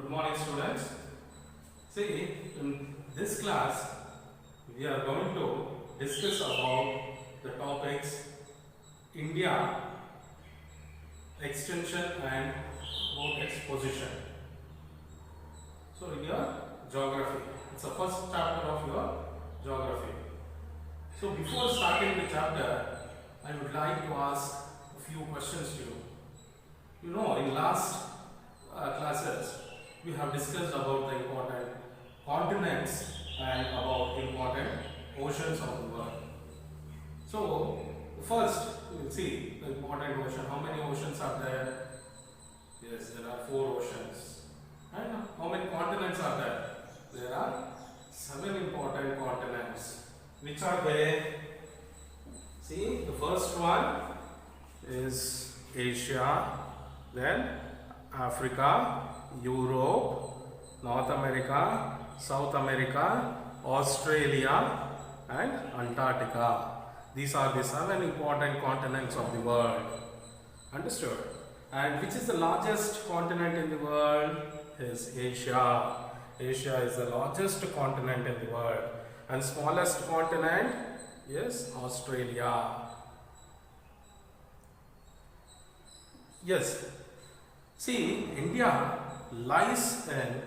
Good morning, students. See, in this class, we are going to discuss about the topics India, extension and about its position. So, in your geography, it's the first chapter of your geography. So, before starting the chapter, I would like to ask a few questions to you. You know, in last classes, we have discussed about the important continents and about important oceans of the world. So, first we will see the important ocean. How many oceans are there? Yes, there are 4 oceans. And how many continents are there? There are 7 important continents. Which are they? See, the first one is Asia, then Africa, Europe, North America, South America, Australia and Antarctica. These are the 7 important continents of the world. Understood? And which is the largest continent in the world? Is Asia. Asia is the largest continent in the world. And smallest continent is Australia. Yes. See, India lies in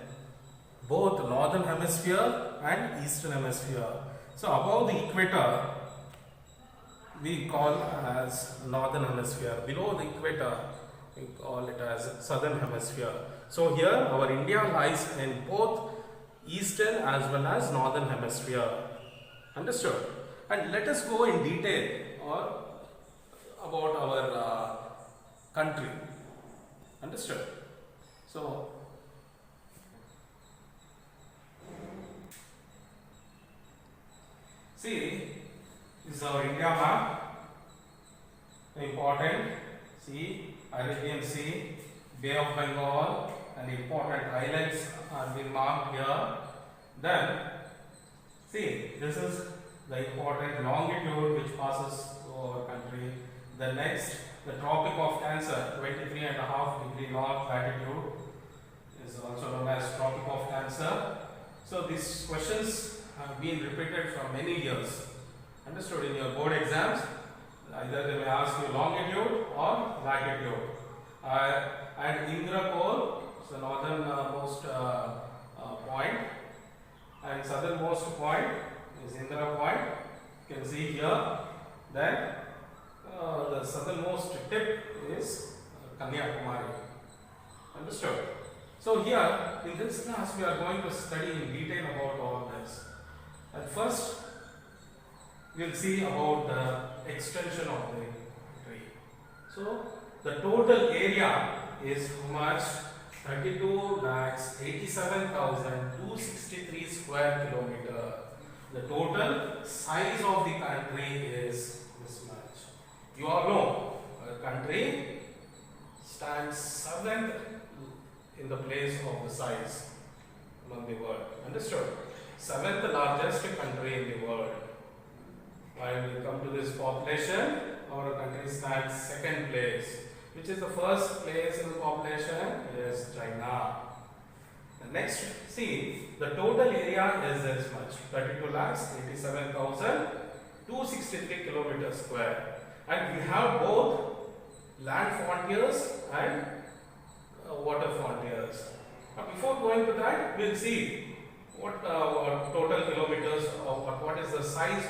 both northern hemisphere and eastern hemisphere. So above the equator we call as northern hemisphere. Below the equator we call it as southern hemisphere. So here our India lies in both eastern as well as northern hemisphere. Understood? And let us go in detail about our country. Understood? So, see, this is our India map. Important. See, Arabian Sea, Bay of Bengal, and important islands are being marked here. Then, see, this is the important longitude which passes through our country. The next, the Tropic of Cancer, 23.5 degree north latitude, is also known as Tropic of Cancer. So these questions have been repeated for many years. Understood? In your board exams, either they may ask you longitude or latitude. And Indra Pole is the northernmost point, and southernmost point is Indra Point. You can see here. Then the southernmost tip is Kanyakumari. Understood? So here in this class we are going to study in detail about all this. At first we will see about the extension of the country. So the total area is how much? 32,87,263 square kilometer. The total size of the country is this much. You all know a country stands 7th in the place of the size among the world. Understood? 7th largest country in the world. When we come to this population, our country stands 2nd place. Which is the first place in the population? Is China. The next, see, the total area is this much, 32,87,263 kilometers square. And we have both land frontiers and water frontiers. Now before going to that, we will see what total kilometers, what is the size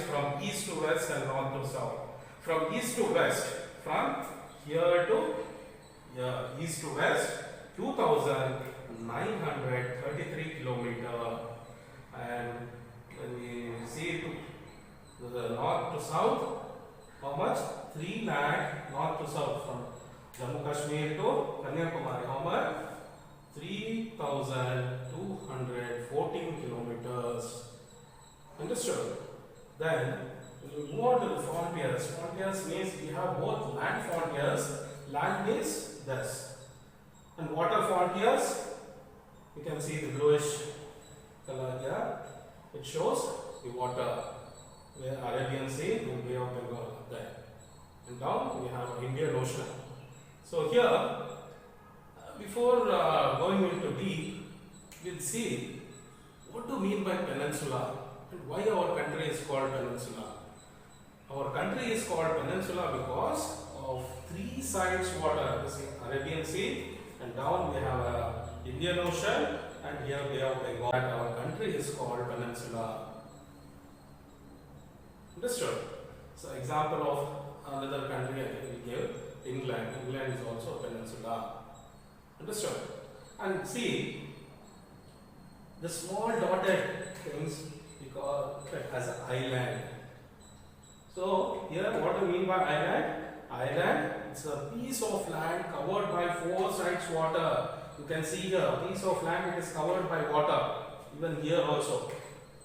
from east to west and north to south. From east to west, from here to here, east to west, 2,933 kilometer. And when we see to the north to south, how much? 3 lakh north to south, from Jammu Kashmir to Kanyakumari. How much? 3,214 kilometers. Understood? Then we move on to the frontiers. Frontiers means we have both land frontiers. Land means this. And water frontiers, you can see the bluish color here. It shows the water. Where Arabian Sea and Bay of Bengal there. And down we have Indian Ocean. So here before going into deep, we'll see what do mean by peninsula and why our country is called peninsula. Our country is called peninsula because of three sides water, the Arabian Sea, and down we have Indian Ocean, and here Bay of Bengal. And our country is called peninsula. Understood? So example of another country I will give, England. England is also a peninsula. Understood? And see, the small dotted things we call it as an island. So here what do you mean by island? Island, it's a piece of land covered by four sides water. You can see here, a piece of land, it is covered by water. Even here also.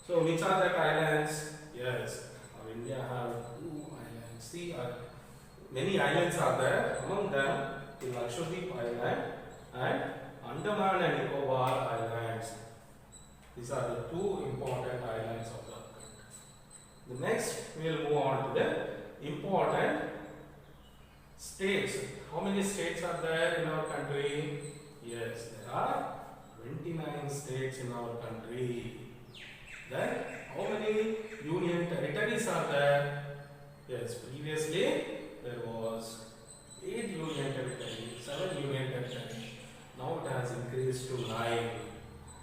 So which are the islands? Yes, India have two islands. See, many islands are there. Among them, the Lakshadweep Island and Andaman and Nicobar Islands. These are the two important islands of the country. The next, we will move on to the important states. How many states are there in our country? Yes, there are 29 states in our country. Then, how many union territories are there? Yes, previously there was 8 union territories, 7 union territories. Now it has increased to 9.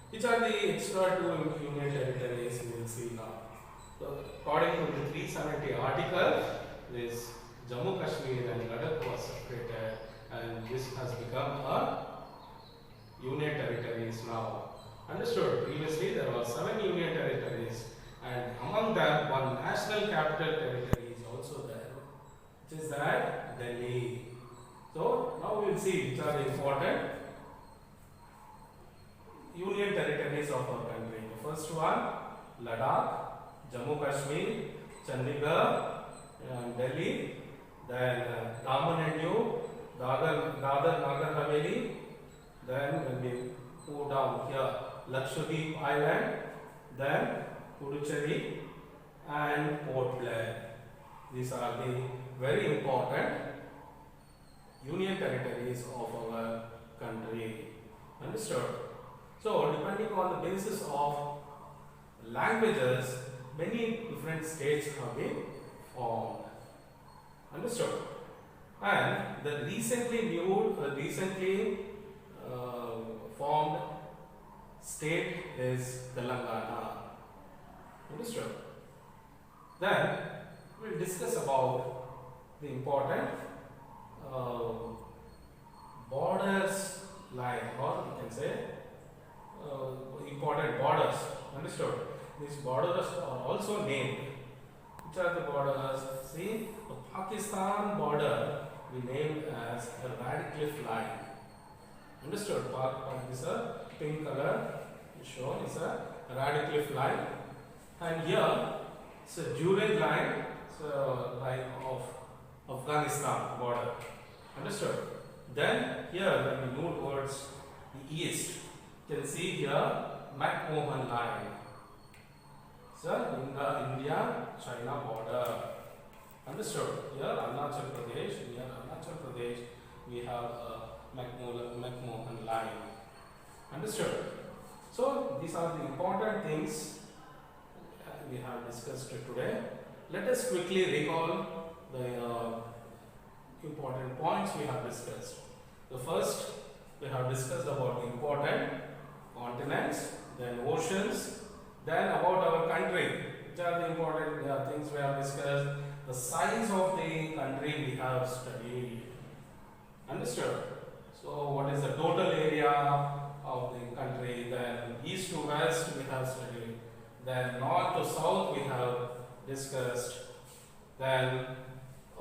Which are the extra 2 union territories we will see now. So, according to the 370 article, this Jammu Kashmir and Ladakh was separated, and this has become a union territories now. Understood? Previously there were 7 union territories, and among them one national capital territory is also there, which is that Delhi. So now we will see which are the important union territories of our country. The first one, Ladakh, Jammu Kashmir, Chandigarh, Delhi, then Daman and Diu, Dadar Nagar Haveli, then when we move down here, Lakshadweep Island, then Puducherry and Port Blair. These are the very important union territories of our country. Understood? So, depending on the basis of languages, many different states have been formed. Understood? And the recently formed state is Telangana. Understood? Then we will discuss about the important borders line, or you can say important borders. Understood? These borders are also named. Which are the borders? See, the Pakistan border we named as the Radcliffe line. Understood? This is a pink color shown is a Radcliffe line, and here it's a Durand line. It's a line of Afghanistan border. Understood? Then here when we move towards the east, you can see here McMahon line. So in the India-China border. Understood? Here Arunachal Pradesh, near Arunachal Pradesh, we have a McMahon line. Understood? So these are the important things we have discussed today. Let us quickly recall the important points we have discussed. The first, we have discussed about the important continents, then oceans, then about our country. Which are the important things we have discussed? The size of the country we have studied. Understood? So what is the total area of the country? Then east to west we have studied. Then north to south we have discussed. Then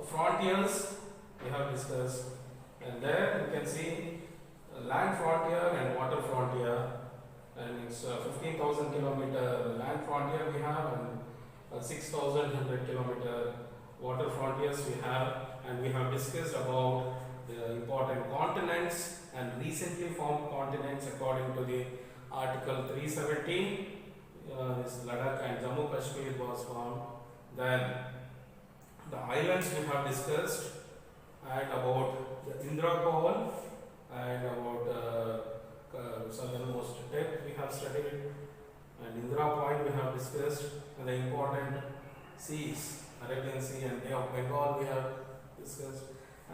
frontiers we have discussed. And there you can see land frontier and water frontier. And it's 15,000 kilometer land frontier we have, and 6,100 kilometer water frontiers we have. And we have discussed about the important continents and recently formed continents according to the Article 370. This Ladakh and Jammu Kashmir was formed. Then the islands we have discussed, and about the Indra Call, and about studied, and Indira Point we have discussed, and the important seas, Arabian Sea and Bay of Bengal we have discussed,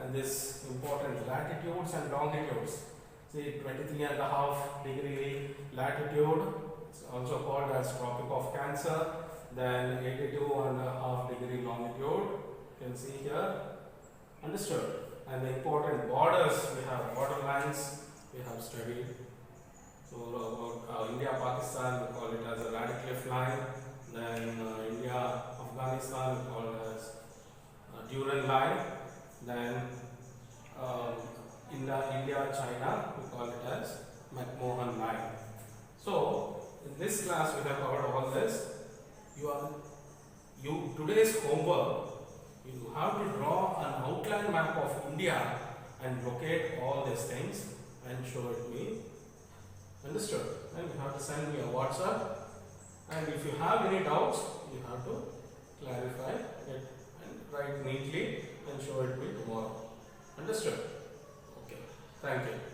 and this important latitudes and longitudes. See, 23.5 degree latitude, it's also called as Tropic of Cancer, then 82.5 degree longitude, you can see here, understood. And the important borders, we have border lines, we have studied. So India, Pakistan, we call it as a Radcliffe line, then India, Afghanistan, we call it as Durand line, then India, China, we call it as McMahon line. So in this class we have covered all this. Today's homework, you have to draw an outline map of India and locate all these things and show it me. Understood? And you have to send me a WhatsApp, and if you have any doubts, you have to clarify it and write neatly and show it me tomorrow. Understood? Okay. Thank you.